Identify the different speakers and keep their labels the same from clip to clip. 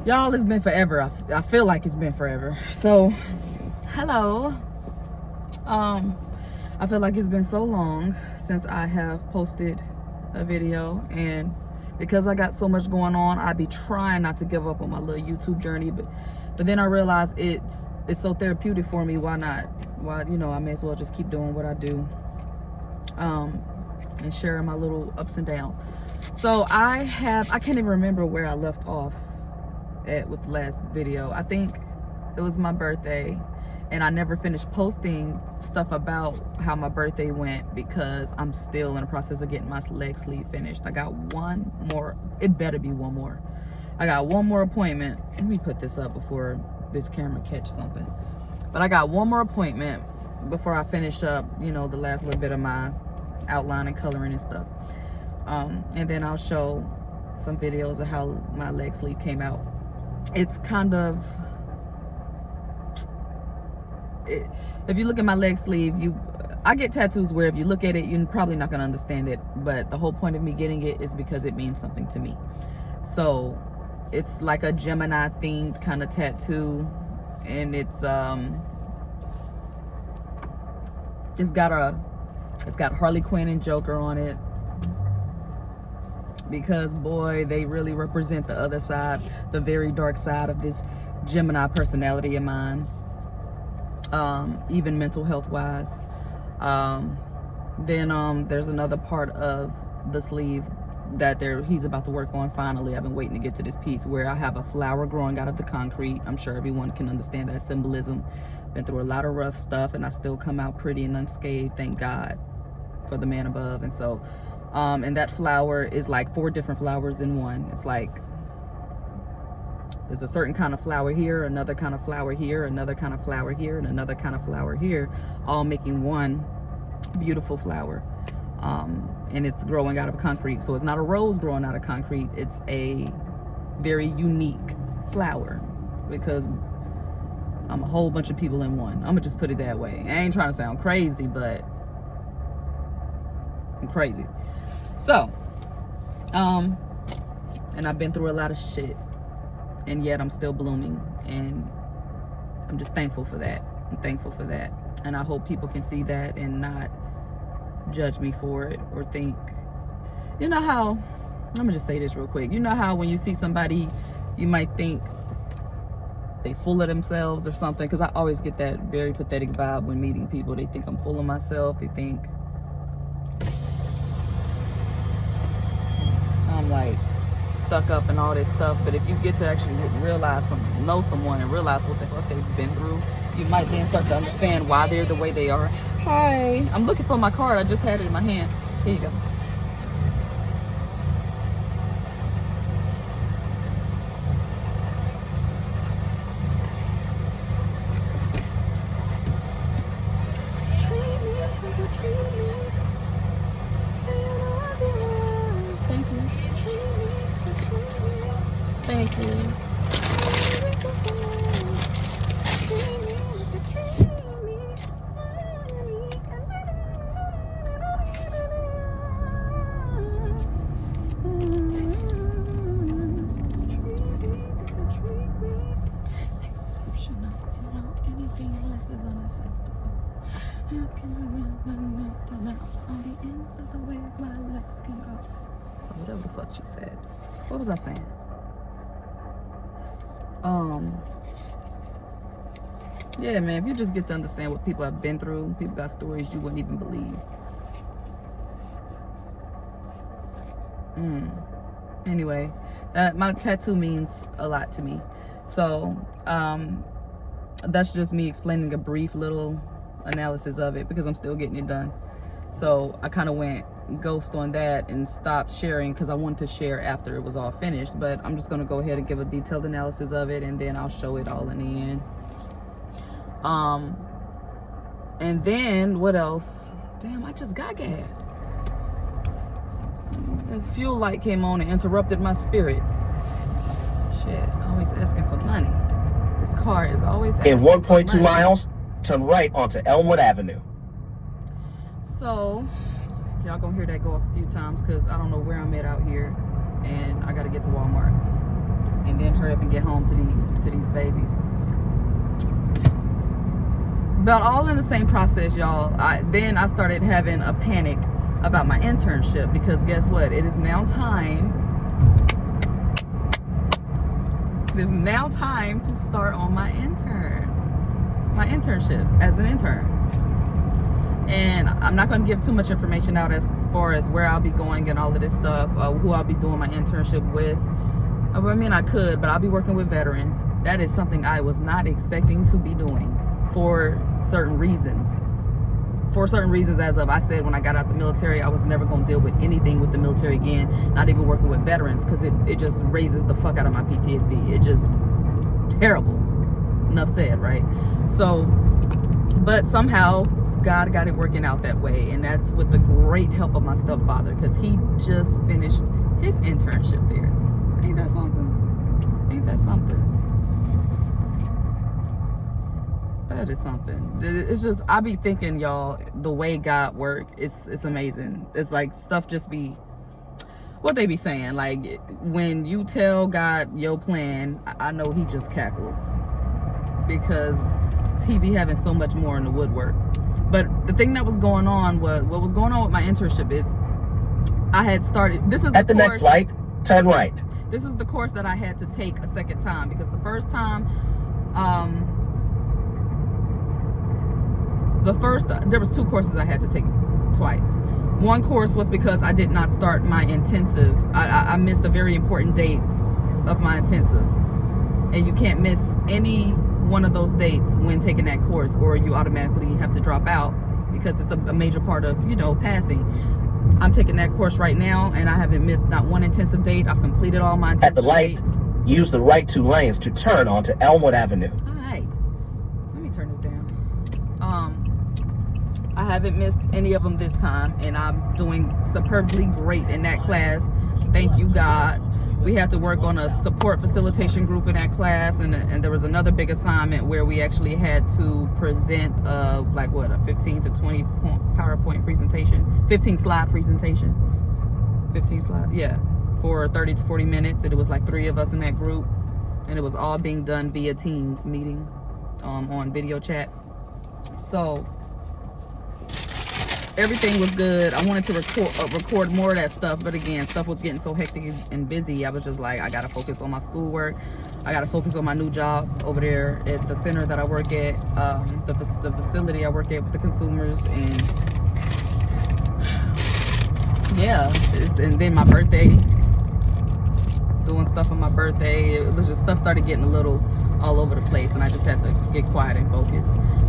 Speaker 1: Y'all, it's been forever. I feel like it's been forever. So, hello. I feel like it's been so long since I have posted a video, and because I got so much going on, I be trying not to give up on my little YouTube journey, but then I realized it's so therapeutic for me. Why not? Why, I may as well just keep doing what I do, and sharing my little ups and downs. So I can't even remember where I left off at with the last video. I think it was my birthday, and I never finished posting stuff about how my birthday went because I'm still in the process of getting my leg sleeve finished. I got one more. It better be one more. I got one more appointment. Let me put this up before this camera catch something. But I got one more appointment before I finish up, the last little bit of my outline and coloring and stuff. And then I'll show some videos of how my leg sleeve came out. It's kind of, if you look at my leg sleeve, I get tattoos where if you look at it, you're probably not going to understand it. But the whole point of me getting it is because it means something to me. So it's like a Gemini themed kind of tattoo. And it's got Harley Quinn and Joker on it. Because boy, they really represent the other side, the very dark side of this Gemini personality of mine, even mental health wise. Then there's another part of the sleeve that he's about to work on finally. I've been waiting to get to this piece where I have a flower growing out of the concrete. I'm sure everyone can understand that symbolism. Been through a lot of rough stuff, and I still come out pretty and unscathed, thank God for the man above. And so and that flower is like 4 different flowers in one. It's like there's a certain kind of flower here, another kind of flower here, another kind of flower here, and another kind of flower here, all making one beautiful flower. And it's growing out of concrete. So it's not a rose growing out of concrete. It's a very unique flower because I'm a whole bunch of people in one. I'm gonna just put it that way. I ain't trying to sound crazy, but I'm crazy. So, and I've been through a lot of shit, and yet I'm still blooming, and I'm just thankful for that. I'm thankful for that, and I hope people can see that and not judge me for it or think, how, I'm gonna just say this real quick. You know how when you see somebody, you might think they full of themselves or something, because I always get that very pathetic vibe when meeting people. They think I'm full of myself. They think I'm like stuck up and all this stuff. But if you get to actually know someone and realize what the fuck they've been through, you might then start to understand why they're the way they are. Hi, I'm looking for my card. I just had it in my hand. Here you go. Thank you. Exceptional, anything less is unacceptable. How can I on the ends of the ways my legs can go? Whatever the fuck she said. What was I saying? Yeah, man, if you just get to understand what people have been through, people got stories you wouldn't even believe. Anyway, my tattoo means a lot to me. So, that's just me explaining a brief little analysis of it because I'm still getting it done. So I kind of went ghost on that and stopped sharing because I wanted to share after it was all finished. But I'm just going to go ahead and give a detailed analysis of it, and then I'll show it all in the end. And then what else? Damn, I just got gas. The fuel light came on and interrupted my spirit. Shit, always asking for money. This car is always asking
Speaker 2: in 1.2 miles, turn right onto Elmwood Avenue.
Speaker 1: So, y'all gonna hear that go off a few times because I don't know where I'm at out here, and I gotta get to Walmart. and then hurry up and get home to these babies. But all in the same process, y'all. Then I started having a panic about my internship, because guess what? It is now time. It is now time to start on my internship as an intern. And I'm not going to give too much information out as far as where I'll be going and all of this stuff, who I'll be doing my internship with. I mean, I could, but I'll be working with veterans. That is something I was not expecting to be doing for certain reasons. As of I said, when I got out the military, I was never going to deal with anything with the military again, not even working with veterans, because it just raises the fuck out of my PTSD. It just terrible. Enough said, right? So, but somehow God got it working out that way, and that's with the great help of my stepfather, because he just finished his internship there. Ain't that something? Ain't that something? That is something. It's just, I be thinking, y'all, the way God work, it's amazing. It's like stuff just be, what they be saying, like when you tell God your plan, I know he just cackles, because he be having so much more in the woodwork. But the thing that was going on was, what was going on with my internship is, I had started, this is
Speaker 2: At the next light, turn right.
Speaker 1: This is the course that I had to take a second time, because the first time, there was 2 courses I had to take twice. One course was because I did not start my intensive. I missed a very important date of my intensive, and you can't miss any one of those dates when taking that course, or you automatically have to drop out, because it's a major part of, passing. I'm taking that course right now, and I haven't missed not one intensive date. I've completed all my intensive
Speaker 2: dates. At the light, use the right 2 lanes to turn onto Elmwood Avenue.
Speaker 1: All right, let me turn this down. I haven't missed any of them this time, and I'm doing superbly great in that class. Thank you, God. We had to work on a support facilitation group in that class, and there was another big assignment where we actually had to present a 15 to 20 PowerPoint presentation, 15 slide presentation, 15 slide, yeah, for 30 to 40 minutes. And it was like 3 of us in that group, and it was all being done via Teams meeting, on video chat. So everything was good. I wanted to record more of that stuff, but again, stuff was getting so hectic and busy. I was just like, I gotta focus on my schoolwork. I gotta focus on my new job over there at the center that I work at, the facility I work at with the consumers, and yeah. And then my birthday, doing stuff on my birthday. It was just, stuff started getting a little all over the place, and I just had to get quiet and focus.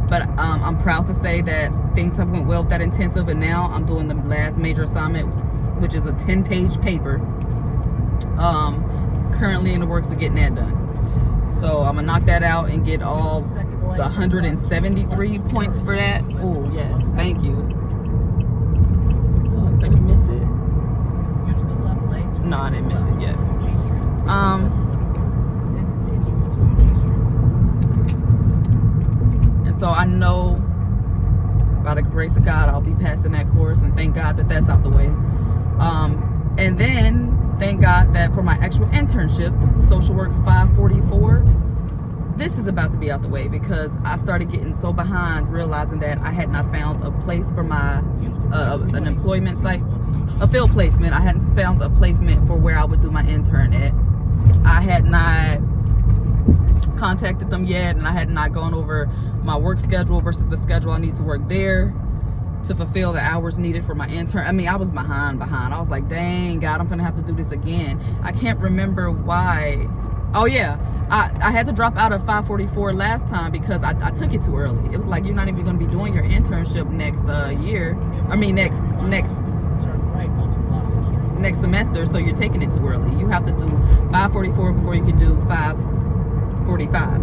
Speaker 1: But I'm proud to say that things have went well with that intensive, and now I'm doing the last major assignment, which is a 10-page paper. Currently in the works of getting that done. So I'm gonna knock that out and get all the 173 points for that. Oh yes, thank you. Fuck, did I miss it? No, I didn't miss it yet. So I know, by the grace of God, I'll be passing that course, and thank God that that's out the way. And then thank God that for my actual internship, social work 544, this is about to be out the way, because I started getting so behind, realizing that I had not found a place for my an employment site, a field placement. I hadn't found a placement for where I would do my intern at. I had not contacted them yet, and I had not gone over my work schedule versus the schedule I need to work there to fulfill the hours needed for my intern. I mean, I was behind. I was like, dang, God, I'm gonna have to do this again. I can't remember why. Oh yeah, I had to drop out of 544 last time because I took it too early. It was like, you're not even gonna be doing your internship next next semester, so you're taking it too early. You have to do 544 before you can do 545.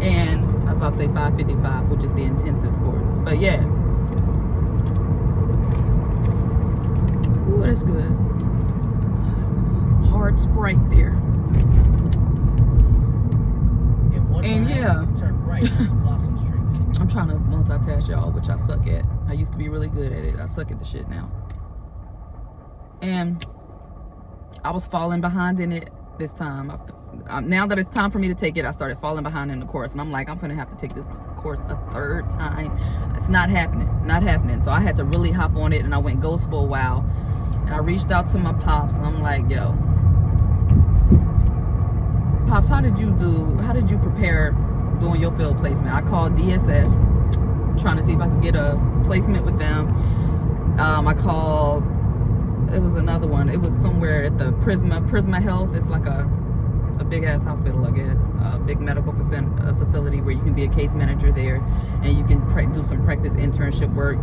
Speaker 1: And I was about to say 555, which is the intensive course. But yeah. Ooh, that's good. Some hard Sprite there. And yeah. I'm trying to multitask, y'all, which I suck at. I used to be really good at it. I suck at the shit now. And I was falling behind in it this time. now that it's time for me to take it, I started falling behind in the course, and I'm like, I'm gonna have to take this course a third time. It's not happening. So I had to really hop on it, and I went ghost for a while, and I reached out to my pops, and I'm like, yo, pops, how did you prepare doing your field placement? I called DSS trying to see if I could get a placement with them. I called, it was another one, it was somewhere at the Prisma Health. It's like a big ass hospital, I guess, a big medical facility where you can be a case manager there, and you can do some practice internship work.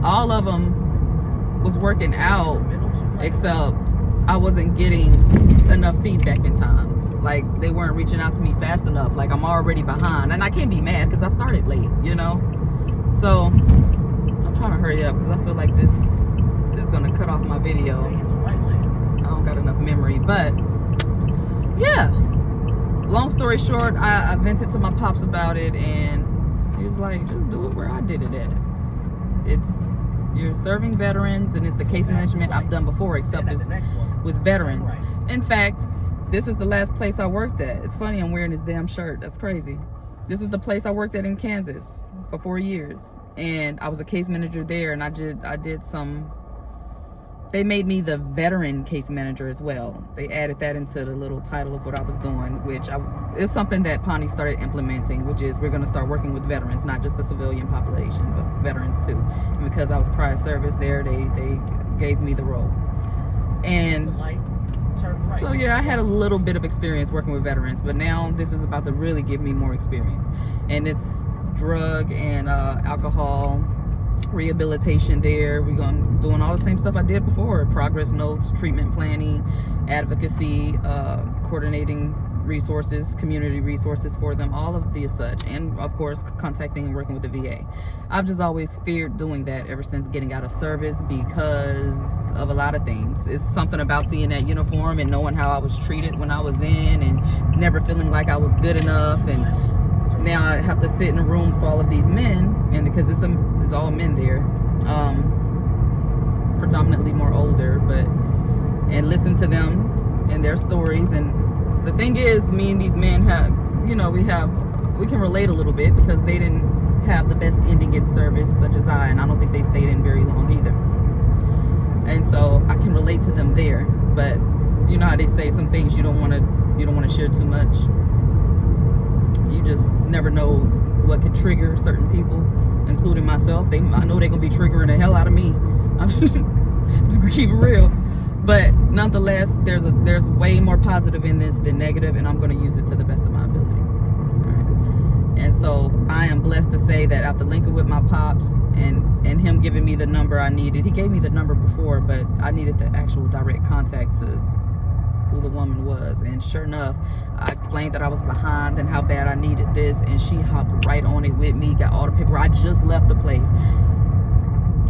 Speaker 1: All of them was working out, except I wasn't getting enough feedback in time. Like, they weren't reaching out to me fast enough. Like, I'm already behind, and I can't be mad because I started late, you know. So I'm trying to hurry up because I feel like this is gonna cut off my video. I don't got enough memory, but yeah, long story short, I vented to my pops about it, and he was like, just do it where I did it at. You're serving veterans, and it's the case management I've done before, except it's with veterans. In fact, this is the last place I worked at. It's funny, I'm wearing this damn shirt. That's crazy. This is the place I worked at in Kansas for 4 years, and I was a case manager there, and I did some. They made me the veteran case manager as well. They added that into the little title of what I was doing, which is something that Pawnee started implementing, which is we're going to start working with veterans, not just the civilian population, but veterans too. And because I was prior service there, they gave me the role. And so yeah, I had a little bit of experience working with veterans, but now this is about to really give me more experience. And it's drug and alcohol rehabilitation there. We're doing all the same stuff I did before: progress notes, treatment planning, advocacy, coordinating resources, community resources for them, all of the such, and of course contacting and working with the VA. I've just always feared doing that ever since getting out of service because of a lot of things. It's something about seeing that uniform and knowing how I was treated when I was in, and never feeling like I was good enough. And now I have to sit in a room for all of these men, and because it's all men there, predominantly more older, and listen to them and their stories. And the thing is, me and these men have, we can relate a little bit because they didn't have the best ending in service, such as I, and I don't think they stayed in very long either. And so I can relate to them there. But you know how they say some things you don't want to share too much. You just never know what could trigger certain people, including myself. I know they're gonna be triggering the hell out of me. I'm just gonna keep it real. But nonetheless, there's way more positive in this than negative, and I'm gonna use it to the best of my ability. All right. And so I am blessed to say that after linking with my pops and him giving me the number I needed, he gave me the number before, but I needed the actual direct contact to who the woman was. And sure enough, I explained that I was behind and how bad I needed this, and she hopped right on it with me, got all the paper. I just left the place.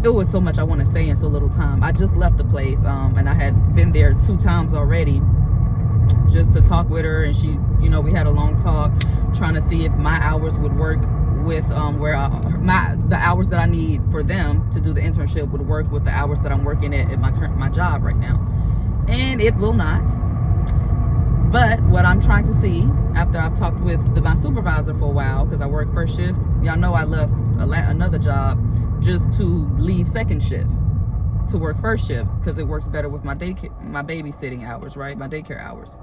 Speaker 1: It was so much I want to say in so little time. I just left the place, and I had been there 2 times already just to talk with her, and she, we had a long talk trying to see if my hours would work with the hours that I need for them to do the internship would work with the hours that I'm working at my job right now. And it will not. But what I'm trying to see, after I've talked with my supervisor for a while, because I work first shift, y'all know I left another job just to leave second shift to work first shift because it works better with my babysitting hours, right? My daycare hours.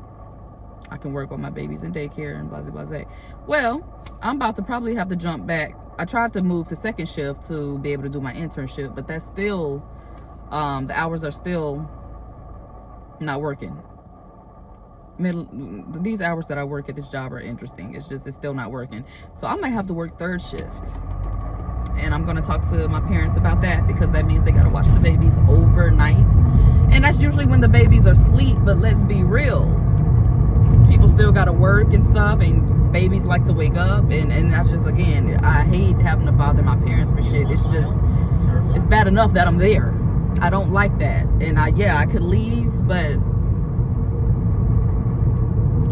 Speaker 1: I can work with my babies in daycare and blah, blah, blah. Well, I'm about to probably have to jump back. I tried to move to second shift to be able to do my internship, but that's still, the hours are still not working. These hours that I work at this job are interesting. It's still not working. So I might have to work third shift. And I'm going to talk to my parents about that, because that means they got to watch the babies overnight. And that's usually when the babies are asleep. But let's be real. People still got to work and stuff, and babies like to wake up. And that's just, again, I hate having to bother my parents for shit. It's bad enough that I'm there. I don't like that. And I could leave, but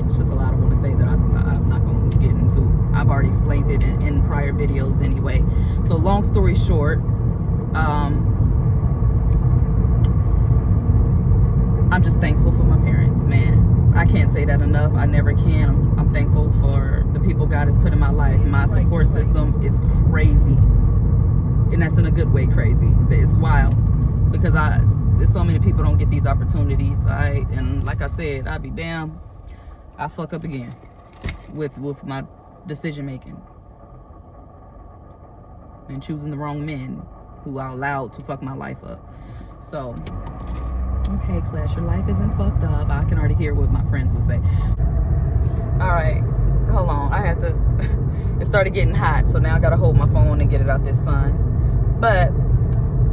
Speaker 1: it's just a lot I want to say that I'm not going to get into. I've already explained it in prior videos anyway. So long story short, I'm just thankful for my parents, man. I can't say that enough. I never can. I'm thankful for the people God has put in my life. My support system is crazy, and that's in a good way crazy. It's wild because there's so many people don't get these opportunities. And like I said, I'd be damn, I fuck up again with my decision making and choosing the wrong men who are allowed to fuck my life up. So, okay, Clash, your life isn't fucked up. I can already hear what my friends would say. All right, hold on. I had to, it started getting hot, so now I gotta hold my phone and get it out this sun. But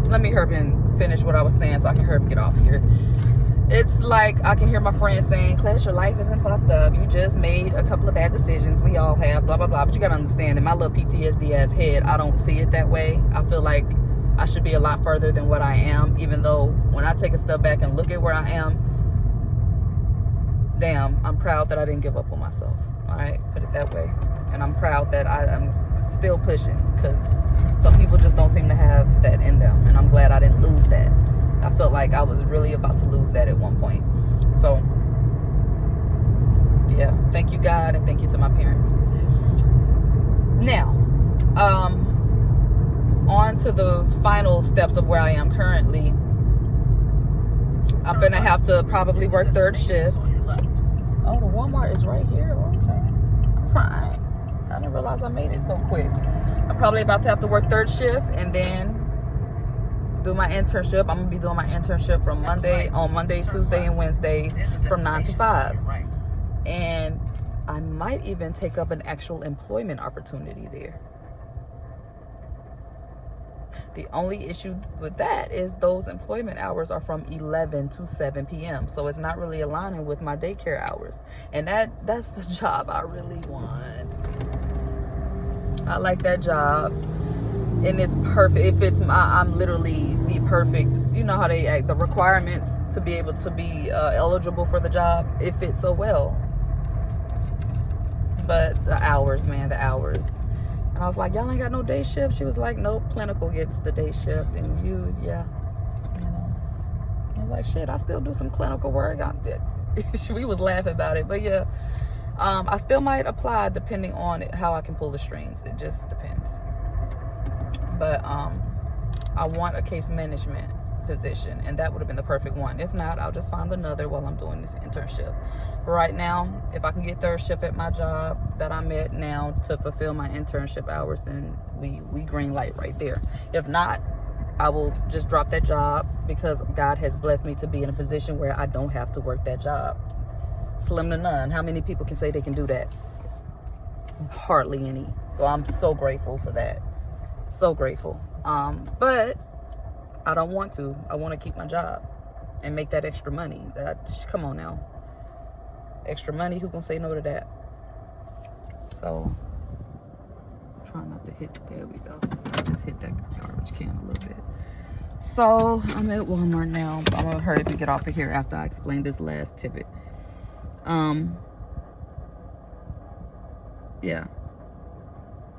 Speaker 1: let me hurry and finish what I was saying so I can hurry and get off here. It's like I can hear my friends saying, Clash, your life isn't fucked up. You just made a couple of bad decisions. We all have, blah, blah, blah. But you gotta understand, in my little PTSD ass head, I don't see it that way. I feel like I should be a lot further than what I am, even though when I take a step back and look at where I am, damn, I'm proud that I didn't give up on myself. All right, put it that way. And I'm proud that I'm still pushing, because some people just don't seem to have that in them. And I'm glad I didn't lose that. I felt like I was really about to lose that at one point. So, yeah, thank you, God, and thank you to my parents. Now, on to the final steps of where I am currently. I'm gonna have to probably work third shift. Oh, the Walmart is right here. Okay. Right. I didn't realize I made it so quick. I'm probably about to have to work third shift and then do my internship. I'm gonna be doing my internship from Monday, Tuesday, and Wednesdays from 9 to 5. And I might even take up an actual employment opportunity there. The only issue with that is those employment hours are from 11 to 7 p.m. So it's not really aligning with my daycare hours. And that's the job I really want. I like that job. And it's perfect. I'm literally the perfect, you know how they act, the requirements to be able to be eligible for the job, it fits so well. But the hours, man, the hours. And I was like, y'all ain't got no day shift? She was like, nope, clinical gets the day shift. And yeah. You know, I was like, shit, I still do some clinical work. We was laughing about it. But yeah, I still might apply depending on how I can pull the strings. It just depends. But I want a case management position, and that would have been the perfect one. If not, I'll just find another while I'm doing this internship. But right now, if I can get third shift at my job that I'm at now to fulfill my internship hours, then we green light right there. If not, I will just drop that job, because God has blessed me to be in a position where I don't have to work that job. Slim to none. How many people can say they can do that? Hardly any. So I'm so grateful for that. So grateful. But I don't want to. I want to keep my job and make that extra money. Come on now. Extra money, who gonna say no to that? So, try not to hit, there we go. I just hit that garbage can a little bit. So, I'm at Walmart now. I'm gonna hurry up and get off of here after I explain this last tidbit. Yeah.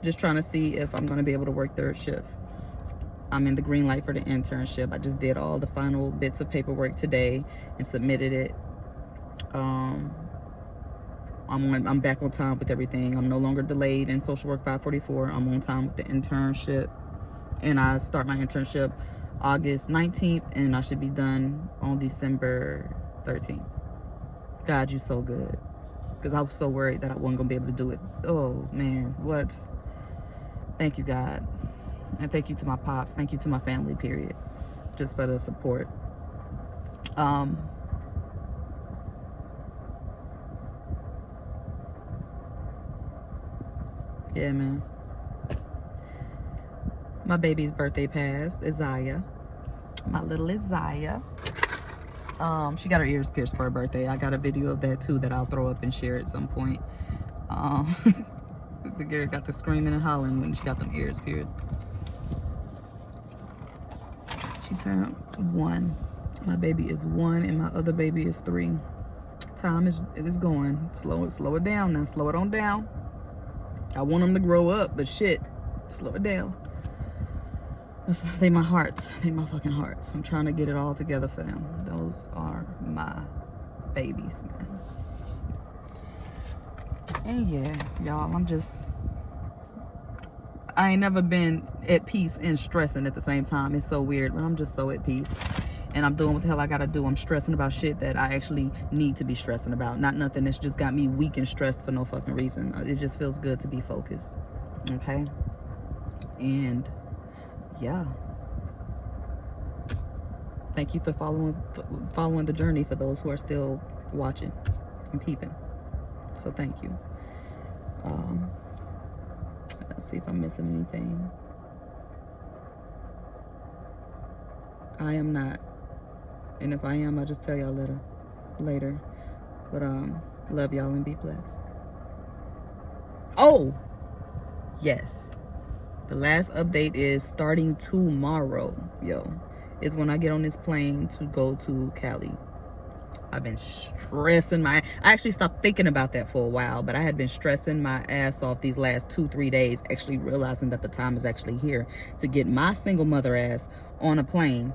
Speaker 1: Just trying to see if I'm gonna be able to work third shift. I'm in the green light for the internship. I just did all the final bits of paperwork today and submitted it. I'm back on time with everything. I'm no longer delayed in social work 544. I'm on time with the internship. And I start my internship August 19th, and I should be done on December 13th. God, you so good. Because I was so worried that I wasn't going to be able to do it. Oh, man, what? Thank you, God. And thank you to my pops. Thank you to my family, period. Just for the support. Yeah, man. My baby's birthday passed. Isaiah. My little Isaiah. She got her ears pierced for her birthday. I got a video of that too that I'll throw up and share at some point. The girl got to screaming and hollering when she got them ears pierced. She turned 1. My baby is 1 and my other baby is 3. Time is going. Slow it down now. Slow it on down. I want them to grow up, but shit, slow it down. They my hearts. They my fucking hearts. I'm trying to get it all together for them. Those are my babies, man. And yeah, y'all, I ain't never been at peace and stressing at the same time. It's so weird, but I'm just so at peace. And I'm doing what the hell I gotta do. I'm stressing about shit that I actually need to be stressing about. Not nothing that's just got me weak and stressed for no fucking reason. It just feels good to be focused. Okay? And yeah. Thank you for following the journey for those who are still watching and peeping. So thank you. Let's see if I'm missing anything. I am not. And if I am, I'll just tell y'all later. But love y'all and be blessed. Oh, yes. The last update is starting tomorrow, is when I get on this plane to go to Cali. I've been stressing I actually stopped thinking about that for a while, but I had been stressing my ass off these last 2-3 days, actually realizing that the time is actually here to get my single mother ass on a plane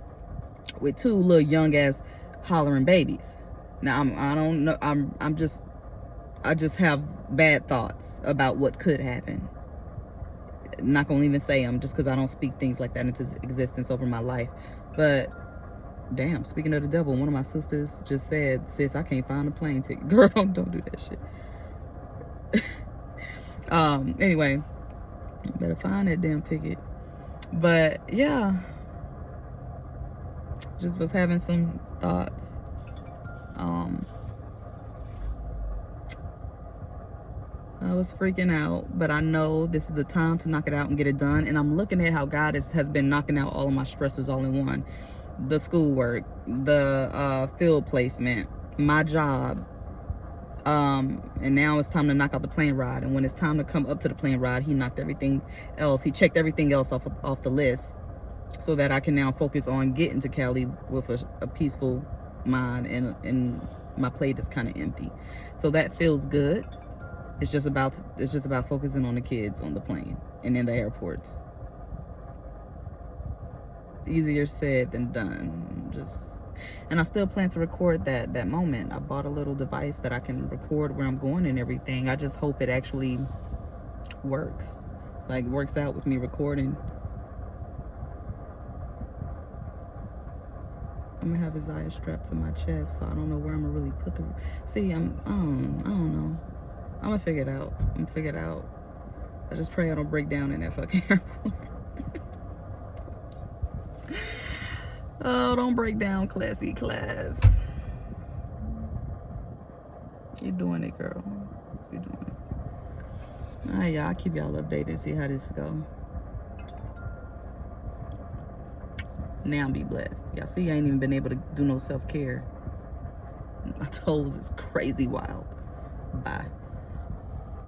Speaker 1: with 2 little young ass hollering babies. Now I don't know, I just have bad thoughts about what could happen. Not gonna even say them just because I don't speak things like that into existence over my life. But damn, speaking of the devil, one of my sisters just said, sis, I can't find a plane ticket. Girl, don't do that shit. Anyway, better find that damn ticket. But yeah, just was having some thoughts. I was freaking out, but I know this is the time to knock it out and get it done. And I'm looking at how God has been knocking out all of my stresses all in one. The schoolwork, the field placement, my job. And now it's time to knock out the plane ride. And when it's time to come up to the plane ride, he knocked everything else. He checked everything else off the list so that I can now focus on getting to Cali with a peaceful mind, and my plate is kind of empty. So that feels good. It's just about focusing on the kids on the plane and in the airports. Easier said than done. And I still plan to record that moment. I bought a little device that I can record where I'm going and everything. I just hope it actually works. Like, works out with me recording. I'm gonna have Isaiah strapped to my chest, so I don't know where I'm gonna really put the. See, I don't know. I'm gonna figure it out. I just pray I don't break down in that fucking airport. Oh, don't break down, classy class. You're doing it, girl. You're doing it. All right, y'all. I'll keep y'all updated, see how this go. Now be blessed. Y'all see, I ain't even been able to do no self-care. My toes is crazy wild. Bye.